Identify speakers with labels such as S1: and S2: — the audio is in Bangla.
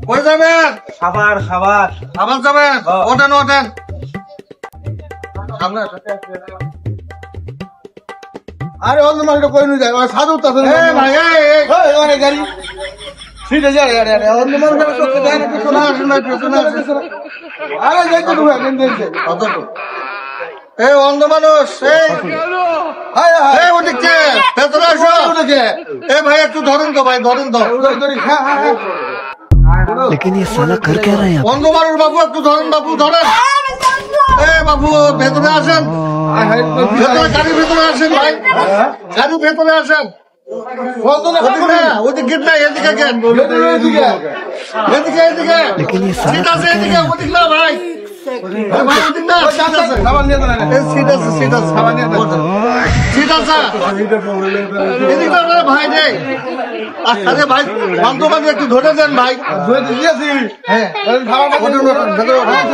S1: কই যাবেন?
S2: খাবার খাবার
S1: আবার যাবেন? ওঠেন ওঠেন।
S2: আরে অন্য মাসটা কই নি যায় সাধু তাছে
S1: এই ভাই এই
S2: অনেক গাড়ি সিটে যায় আরে অন্য মাসটা চোখে যায় না কিছু না আরে যাইতে ঢুকে দেন দেন
S1: কতটুকু? এই অন্ধ মানুষ এই
S2: হায় হায়
S1: এই ওদিকে ভেতরে আসো। এই ভাই একটু ধরেন তো ভাই, ধরেন তো।
S3: लेकिन ये साला कर क्या रहा है यहाँ?
S1: অন্ধ মানুষ বাবু একটু ধরেন, বাবু ধরেন। এই বাবু ভেতরে আসেন, ভেতরে গাড়ির ভেতরে আসেন ভাই, গাড়ির ভেতরে আসেন। ওদিকে না, এদিকে গেট, এদিকে এদিকে
S3: लेकिन ये साला
S1: সিট
S3: कर
S1: আছে,
S3: क्या
S1: এদিকে
S3: रहा है?
S1: ওদিক না ভাই, ভাই ওদিক না, সিট আছে, এই সিট আছে, সিট আছে, সিট আছে, এদিক না রে ভাই রে। আরে ভাই অন্ধ মানুষ একটু ধরে দেন ভাই। হ্যাঁ, ভেতরে ওঠেন, ভেতরে ওঠেন।